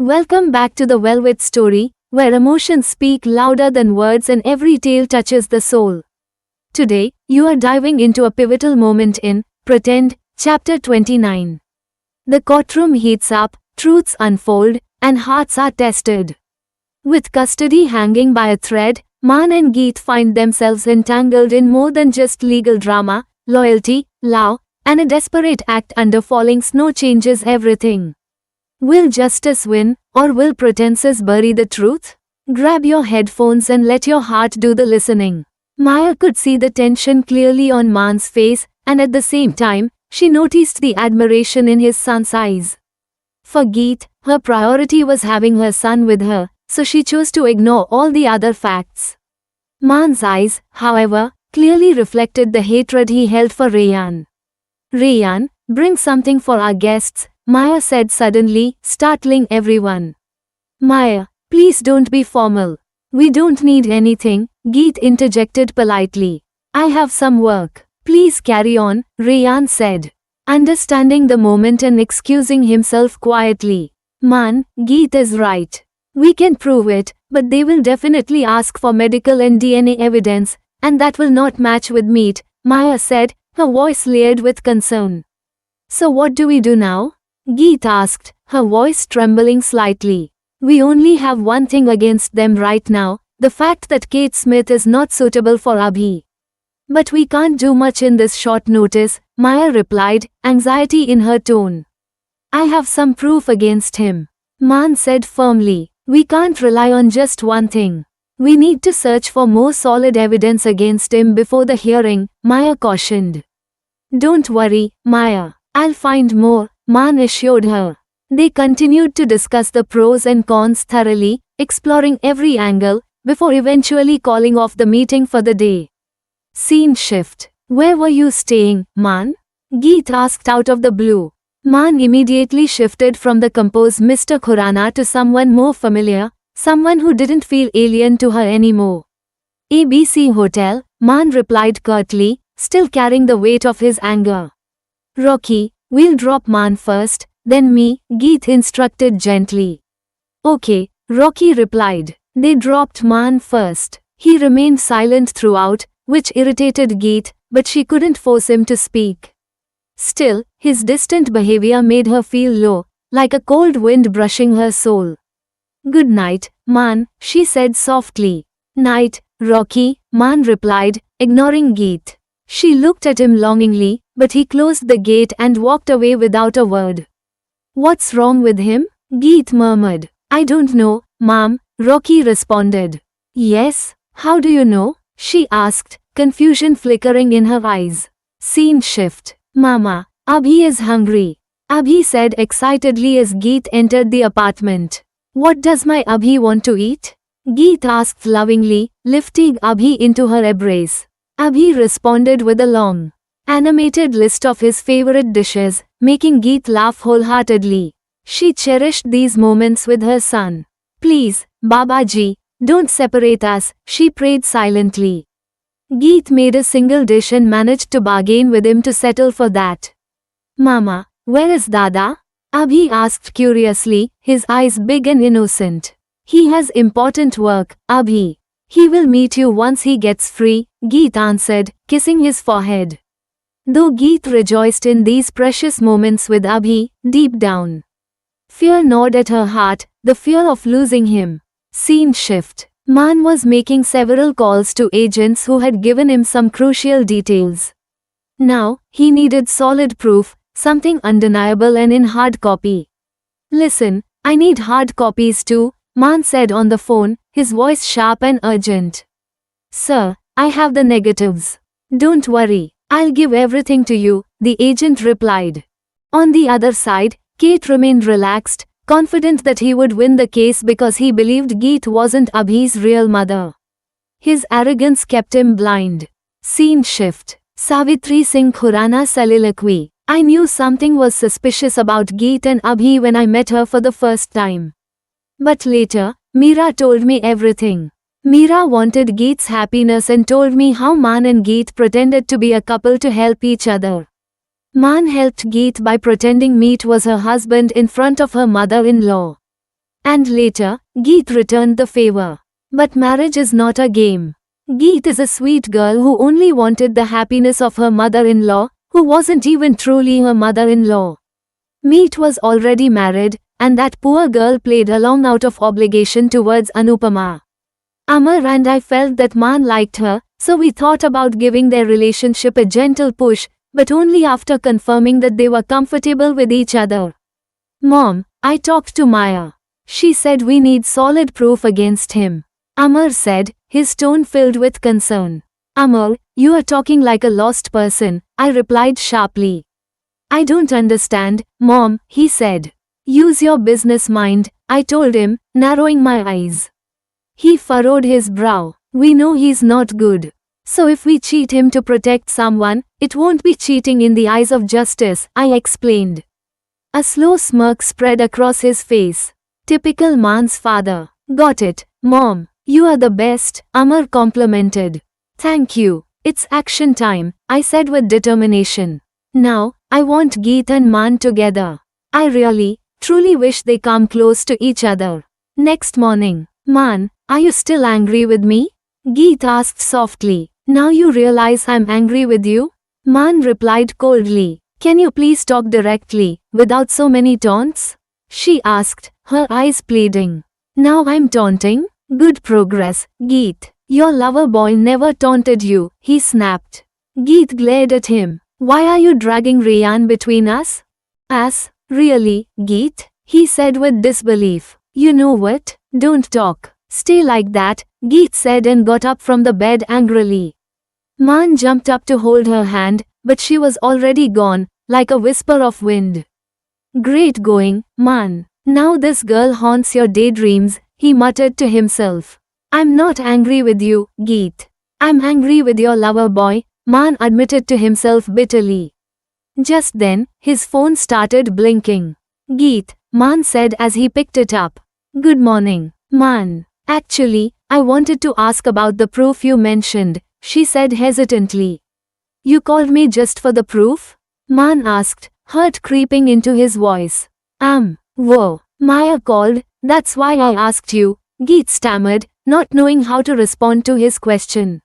Welcome back to the Velvet Story, where emotions speak louder than words and every tale touches the soul. Today, you are diving into a pivotal moment in Pretend, Chapter 29. The courtroom heats up, truths unfold, and hearts are tested. With custody hanging by a thread, Maan and Geet find themselves entangled in more than just legal drama. Loyalty, love, and a desperate act under falling snow changes everything. Will justice win, or will pretenses bury the truth? Grab your headphones and let your heart do the listening. Maya could see the tension clearly on Maan's face, and at the same time, she noticed the admiration in his son's eyes. For Geet, her priority was having her son with her, so she chose to ignore all the other facts. Maan's eyes, however, clearly reflected the hatred he held for Rayyan. "Rayyan, bring something for our guests," Maya said suddenly, startling everyone. "Maya, please don't be formal. We don't need anything," Geet interjected politely. "I have some work." "Please carry on," Rayyan said, understanding the moment and excusing himself quietly. "Maan, Geet is right. We can prove it, but they will definitely ask for medical and DNA evidence, and that will not match with meat," Maya said, her voice layered with concern. "So what do we do now?" Geet asked, her voice trembling slightly. "We only have one thing against them right now, the fact that Kate Smith is not suitable for Abhi. But we can't do much in this short notice," Maya replied, anxiety in her tone. "I have some proof against him," Maan said firmly. "We can't rely on just one thing. We need to search for more solid evidence against him before the hearing," Maya cautioned. "Don't worry, Maya. I'll find more," Maan assured her. They continued to discuss the pros and cons thoroughly, exploring every angle, before eventually calling off the meeting for the day. Scene shift. "Where were you staying, Maan?" Geet asked out of the blue. Maan immediately shifted from the composed Mr. Khurana to someone more familiar, someone who didn't feel alien to her anymore. "ABC Hotel," Maan replied curtly, still carrying the weight of his anger. "Rocky, we'll drop Maan first, then me," Geet instructed gently. "Okay," Rocky replied. They dropped Maan first. He remained silent throughout, which irritated Geet, but she couldn't force him to speak. Still, his distant behavior made her feel low, like a cold wind brushing her soul. "Good night, Maan," she said softly. "Night, Rocky," Maan replied, ignoring Geet. She looked at him longingly, but he closed the gate and walked away without a word. "What's wrong with him?" Geet murmured. "I don't know, Mom," Rocky responded. "Yes? How do you know?" she asked, confusion flickering in her eyes. Scene shift. "Mama, Abhi is hungry," Abhi said excitedly as Geet entered the apartment. "What does my Abhi want to eat?" Geet asked lovingly, lifting Abhi into her embrace. Abhi responded with a long, animated list of his favorite dishes, making Geet laugh wholeheartedly. She cherished these moments with her son. "Please, Babaji, don't separate us," she prayed silently. Geet made a single dish and managed to bargain with him to settle for that. "Mama, where is Dada?" Abhi asked curiously, his eyes big and innocent. "He has important work, Abhi. He will meet you once he gets free," Geet answered, kissing his forehead. Though Geet rejoiced in these precious moments with Abhi, deep down, fear gnawed at her heart, the fear of losing him. Scene shift. Maan was making several calls to agents who had given him some crucial details. Now, he needed solid proof, something undeniable and in hard copy. "Listen, I need hard copies too," Maan said on the phone, his voice sharp and urgent. "Sir, I have the negatives. Don't worry, I'll give everything to you," the agent replied. On the other side, Kate remained relaxed, confident that he would win the case because he believed Geet wasn't Abhi's real mother. His arrogance kept him blind. Scene shift. Savitri Singh Khurana soliloquy. "I knew something was suspicious about Geet and Abhi when I met her for the first time. But later, Meera told me everything. Meera wanted Geet's happiness and told me how Maan and Geet pretended to be a couple to help each other. Maan helped Geet by pretending Meet was her husband in front of her mother-in-law. And later, Geet returned the favor. But marriage is not a game. Geet is a sweet girl who only wanted the happiness of her mother-in-law, who wasn't even truly her mother-in-law. Meet was already married, and that poor girl played along out of obligation towards Anupama. Amar and I felt that Maan liked her, so we thought about giving their relationship a gentle push, but only after confirming that they were comfortable with each other. Mom, I talked to Maya. She said we need solid proof against him. Amar said, his tone filled with concern. Amar, you are talking like a lost person, I replied sharply. I don't understand, Mom, he said. Use your business mind, I told him, narrowing my eyes. He furrowed his brow. We know he's not good. So if we cheat him to protect someone, it won't be cheating in the eyes of justice, I explained. A slow smirk spread across his face. Typical Maan's father. Got it, Mom. You are the best, Amar complimented. Thank you. It's action time, I said with determination. Now, I want Geet and Maan together. I really, truly wish they come close to each other. Next morning, Maan, are you still angry with me? Geet asked softly. Now you realize I'm angry with you? Maan replied coldly. Can you please talk directly, without so many taunts? She asked, her eyes pleading. Now I'm taunting? Good progress, Geet. Your lover boy never taunted you, he snapped. Geet glared at him. Why are you dragging Rayan between us? Really, Geet? He said with disbelief. You know what? Don't talk. Stay like that, Geet said and got up from the bed angrily. Maan jumped up to hold her hand, but she was already gone, like a whisper of wind. Great going, Maan. Now this girl haunts your daydreams, he muttered to himself. I'm not angry with you, Geet. I'm angry with your lover boy, Maan admitted to himself bitterly. Just then, his phone started blinking. Geet, Maan said as he picked it up. Good morning, Maan. Actually, I wanted to ask about the proof you mentioned, she said hesitantly. You called me just for the proof? Maan asked, hurt creeping into his voice. Whoa, Maya called, that's why I asked you, Geet stammered, not knowing how to respond to his question.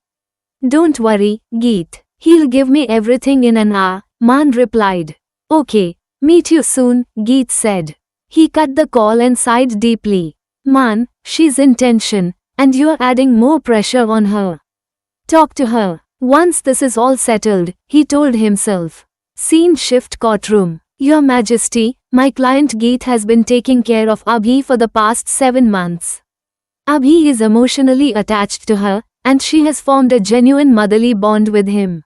Don't worry, Geet. He'll give me everything in an hour, Maan replied. Okay, meet you soon, Geet said. He cut the call and sighed deeply. Maan, she's in tension, and you're adding more pressure on her. Talk to her. Once this is all settled, he told himself. Scene shift courtroom. Your Majesty, my client Geet has been taking care of Abhi for the past 7 months. Abhi is emotionally attached to her, and she has formed a genuine motherly bond with him.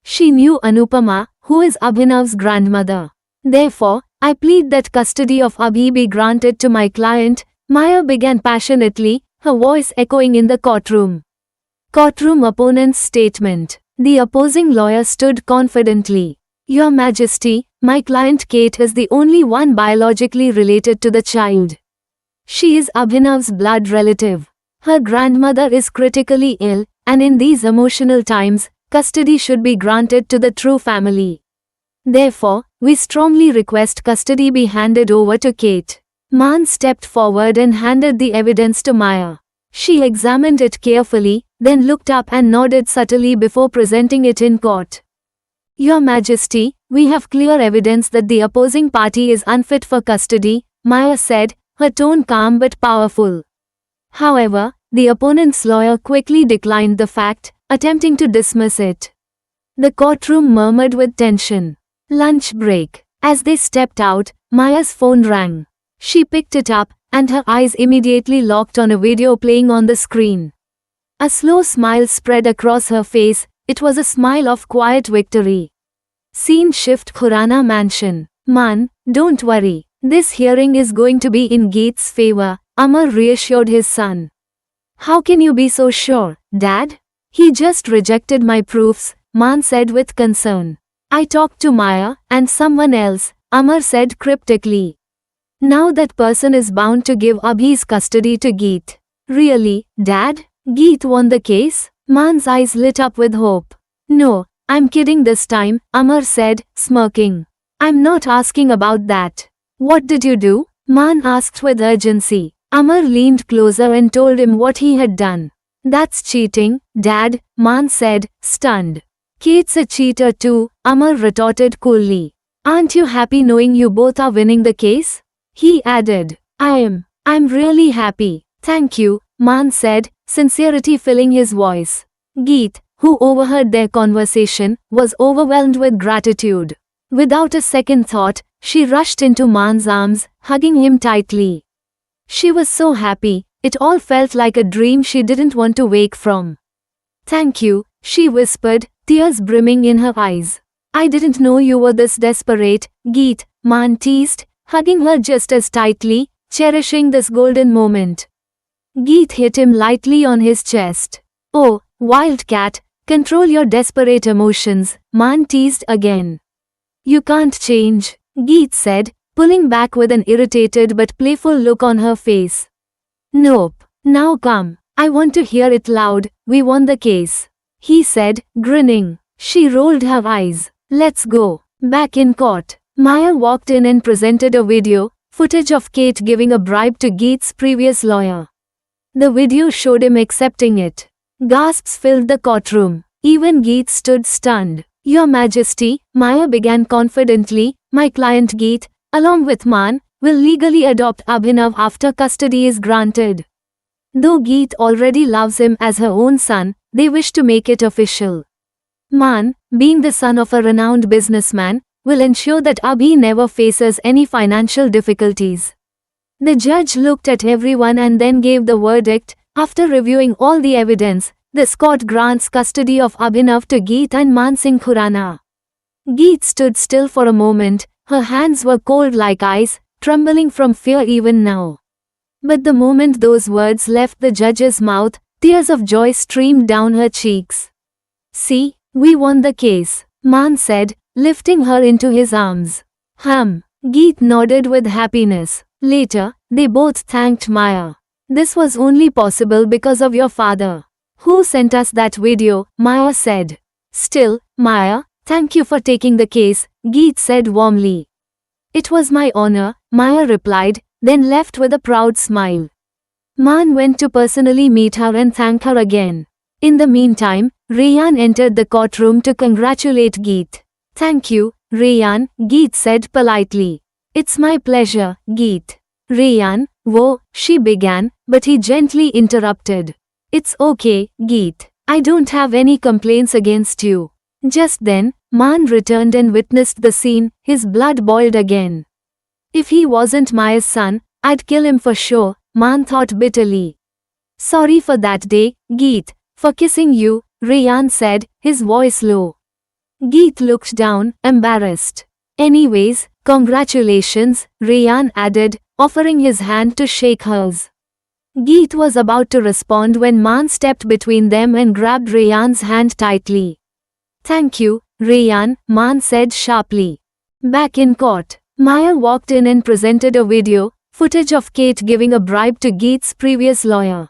She knew Anupama, who is Abhinav's grandmother. Therefore, I plead that custody of Abhi be granted to my client, Maya began passionately, her voice echoing in the courtroom. Courtroom opponent's statement. The opposing lawyer stood confidently. Your Majesty, my client Kate is the only one biologically related to the child. She is Abhinav's blood relative. Her grandmother is critically ill, and in these emotional times, custody should be granted to the true family. Therefore, we strongly request custody be handed over to Kate. Maan stepped forward and handed the evidence to Maya. She examined it carefully, then looked up and nodded subtly before presenting it in court. Your Majesty, we have clear evidence that the opposing party is unfit for custody, Maya said, her tone calm but powerful. However, the opponent's lawyer quickly declined the fact, attempting to dismiss it. The courtroom murmured with tension. Lunch break. As they stepped out, Maya's phone rang. She picked it up, and her eyes immediately locked on a video playing on the screen. A slow smile spread across her face, it was a smile of quiet victory. Scene shift Khurana mansion. Maan, don't worry. This hearing is going to be in Geet's favor, Amar reassured his son. How can you be so sure, Dad? He just rejected my proofs, Maan said with concern. I talked to Maya, and someone else, Amar said cryptically. Now that person is bound to give Abhi's custody to Geet. Really, Dad? Geet won the case? Maan's eyes lit up with hope. No, I'm kidding this time, Amar said, smirking. I'm not asking about that. What did you do? Maan asked with urgency. Amar leaned closer and told him what he had done. That's cheating, Dad, Maan said, stunned. Kate's a cheater too, Amar retorted coolly. Aren't you happy knowing you both are winning the case? He added. I'm really happy, thank you, Maan said, sincerity filling his voice. Geet, who overheard their conversation, was overwhelmed with gratitude. Without a second thought, she rushed into Maan's arms, hugging him tightly. She was so happy, it all felt like a dream she didn't want to wake from. Thank you, she whispered, tears brimming in her eyes. I didn't know you were this desperate, Geet, Maan teased, hugging her just as tightly, cherishing this golden moment. Geet hit him lightly on his chest. Oh, wildcat, control your desperate emotions, Maan teased again. You can't change, Geet said, pulling back with an irritated but playful look on her face. Nope. Now come. I want to hear it loud. We won the case, he said, grinning. She rolled her eyes. Let's go. Back in court, Maya walked in and presented a video footage of Kate giving a bribe to Geet's previous lawyer. The video showed him accepting it. Gasps filled the courtroom. Even Geet stood stunned. Your Majesty, Maya began confidently, my client Geet, along with Maan, will legally adopt Abhinav after custody is granted. Though Geet already loves him as her own son, they wish to make it official. Maan, being the son of a renowned businessman, will ensure that Abhi never faces any financial difficulties. The judge looked at everyone and then gave the verdict. After reviewing all the evidence, this court grants custody of Abhinav to Geet and Maan Singh Khurana. Geet stood still for a moment, her hands were cold like ice, trembling from fear even now. But the moment those words left the judge's mouth, tears of joy streamed down her cheeks. See, we won the case, Maan said, lifting her into his arms. Geet nodded with happiness. Later, they both thanked Maya. This was only possible because of your father. Who sent us that video, Maya said. Still, Maya, thank you for taking the case, Geet said warmly. It was my honor, Maya replied, then left with a proud smile. Maan went to personally meet her and thank her again. In the meantime, Rayyan entered the courtroom to congratulate Geet. Thank you, Rayyan, Geet said politely. It's my pleasure, Geet. Rayyan, whoa, she began, but he gently interrupted. It's okay, Geet. I don't have any complaints against you. Just then, Maan returned and witnessed the scene, his blood boiled again. If he wasn't Maya's son, I'd kill him for sure, Maan thought bitterly. Sorry for that day, Geet, for kissing you, Rayyan said, his voice low. Geet looked down, embarrassed. Anyways, congratulations, Rayyan added, offering his hand to shake hers. Geet was about to respond when Maan stepped between them and grabbed Rayyan's hand tightly. Thank you, Rayyan, Maan said sharply. Back in court, Maya walked in and presented a video footage of Kate giving a bribe to Geet's previous lawyer.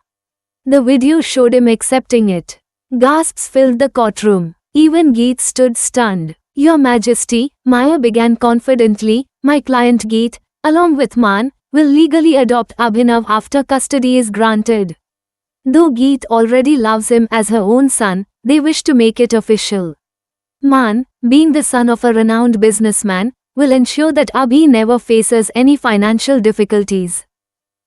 The video showed him accepting it. Gasps filled the courtroom. Even Geet stood stunned. Your Majesty, Maya began confidently, my client Geet, along with Maan, will legally adopt Abhinav after custody is granted. Though Geet already loves him as her own son, they wish to make it official. Maan, being the son of a renowned businessman, will ensure that Abhi never faces any financial difficulties.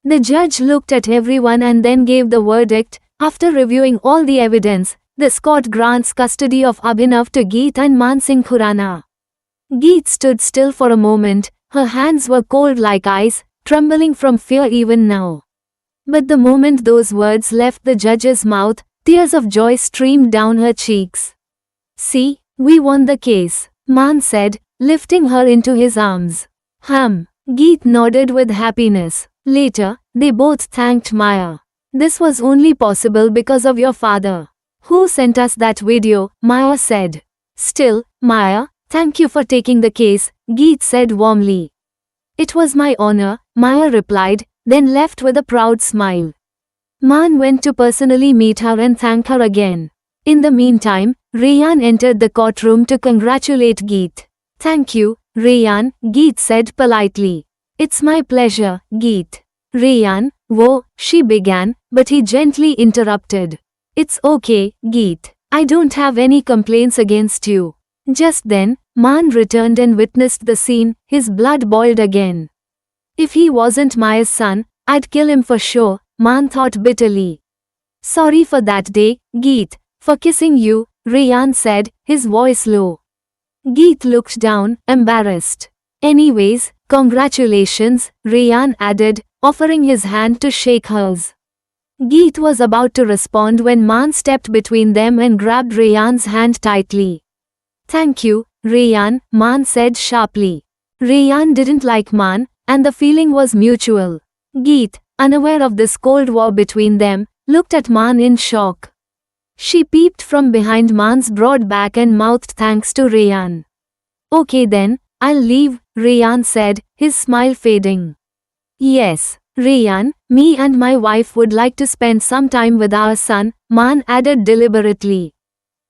The judge looked at everyone and then gave the verdict. After reviewing all the evidence, this court grants custody of Abhinav to Geet and Maan Singh Khurana. Geet stood still for a moment, her hands were cold like ice, trembling from fear even now. But the moment those words left the judge's mouth, tears of joy streamed down her cheeks. See, we won the case, Maan said, lifting her into his arms. Geet nodded with happiness. Later, they both thanked Maya. This was only possible because of your father. Who sent us that video, Maya said. Still, Maya, thank you for taking the case, Geet said warmly. It was my honor, Maya replied, then left with a proud smile. Maan went to personally meet her and thank her again. In the meantime, Rayyan entered the courtroom to congratulate Geet. Thank you, Rayyan, Geet said politely. It's my pleasure, Geet. Rayyan, whoa, she began, but he gently interrupted. It's okay, Geet. I don't have any complaints against you. Just then, Maan returned and witnessed the scene. His blood boiled again. If he wasn't Maya's son, I'd kill him for sure, Maan thought bitterly. Sorry for that day, Geet, for kissing you, Rayyan said, his voice low. Geet looked down, embarrassed. Anyways, congratulations, Rayyan added, offering his hand to shake hers. Geet was about to respond when Maan stepped between them and grabbed Rayyan's hand tightly. Thank you, Rayyan, Maan said sharply. Rayyan didn't like Maan, and the feeling was mutual. Geet, unaware of this cold war between them, looked at Maan in shock. She peeped from behind Maan's broad back and mouthed thanks to Rayyan. Okay then, I'll leave, Rayyan said, his smile fading. Yes, Rayyan, me and my wife would like to spend some time with our son, Maan added deliberately.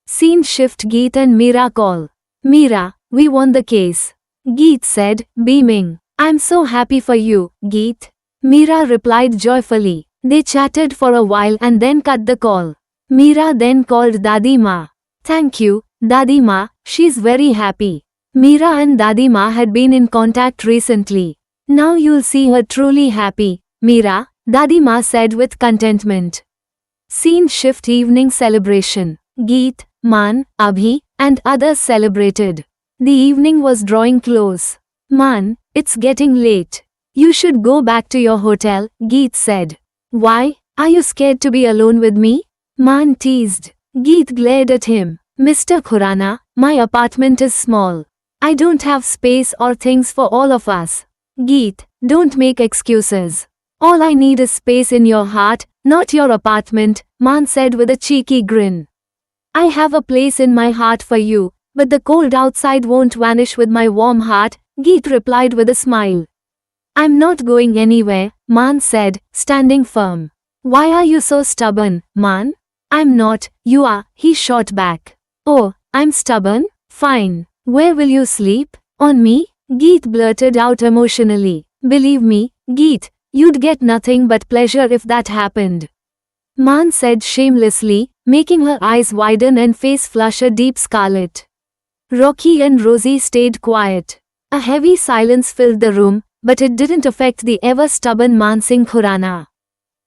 Scene shift. Geet and Meera call. Meera, we won the case. Geet said, beaming. I'm so happy for you, Geet. Meera replied joyfully. They chatted for a while and then cut the call. Meera then called Dadi Ma. Thank you, Dadi Ma, she's very happy. Meera and Dadi Ma had been in contact recently. Now you'll see her truly happy, Meera, Dadi Ma said with contentment. Scene shift. Evening celebration. Geet, Maan, Abhi, and others celebrated. The evening was drawing close. Maan, it's getting late. You should go back to your hotel, Geet said. Why, are you scared to be alone with me? Maan teased. Geet glared at him. Mr. Khurana, my apartment is small. I don't have space or things for all of us. Geet, don't make excuses. All I need is space in your heart, not your apartment, Maan said with a cheeky grin. I have a place in my heart for you, but the cold outside won't vanish with my warm heart, Geet replied with a smile. I'm not going anywhere, Maan said, standing firm. Why are you so stubborn, Maan? I'm not, you are, he shot back. Oh, I'm stubborn? Fine. Where will you sleep? On me? Geet blurted out emotionally. Believe me, Geet, you'd get nothing but pleasure if that happened. Maan said shamelessly, making her eyes widen and face flush a deep scarlet. Rocky and Rosie stayed quiet. A heavy silence filled the room, but it didn't affect the ever-stubborn Maan Singh Khurana.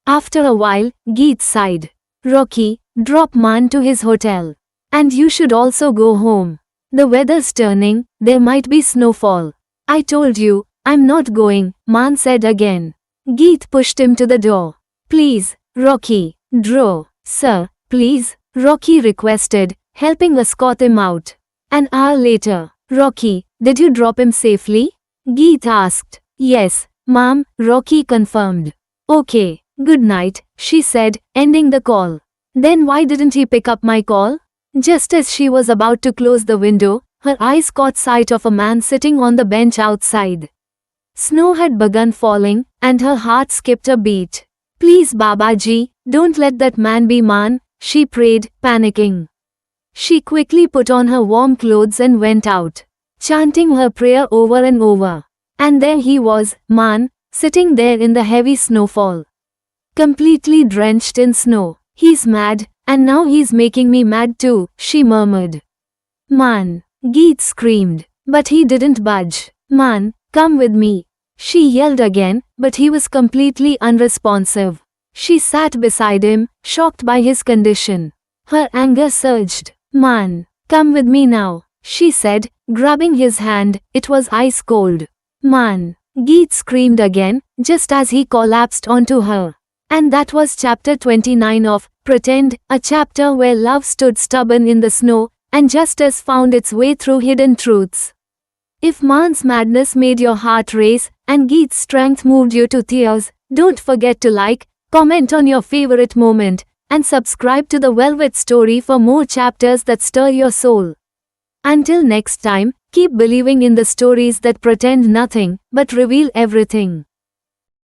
After a while, Geet sighed. Rocky, drop Maan to his hotel. And you should also go home. The weather's turning, there might be snowfall. I told you, I'm not going, Maan said again. Geet pushed him to the door. Please, Rocky, draw. Sir, please, Rocky requested, helping escort him out. An hour later, Rocky, did you drop him safely? Geet asked. Yes, ma'am, Rocky confirmed. Okay, good night, she said, ending the call. Then why didn't he pick up my call? Just as she was about to close the window, her eyes caught sight of a man sitting on the bench outside. Snow had begun falling, and her heart skipped a beat. Please Babaji, don't let that man be Maan, she prayed, panicking. She quickly put on her warm clothes and went out, chanting her prayer over and over. And there he was, Maan, sitting there in the heavy snowfall. Completely drenched in snow. He's mad, and now he's making me mad too, she murmured. Maan, Geet screamed, but he didn't budge. Maan, come with me. She yelled again, but he was completely unresponsive. She sat beside him, shocked by his condition. Her anger surged. Maan, come with me now, she said, grabbing his hand. It was ice cold. Maan, Geet screamed again, just as he collapsed onto her. And that was chapter 29 of Pretend, a chapter where love stood stubborn in the snow, and justice found its way through hidden truths. If Maan's madness made your heart race, and Geet's strength moved you to tears, don't forget to like, comment on your favorite moment, and subscribe to the Velvet Story for more chapters that stir your soul. Until next time, keep believing in the stories that pretend nothing, but reveal everything.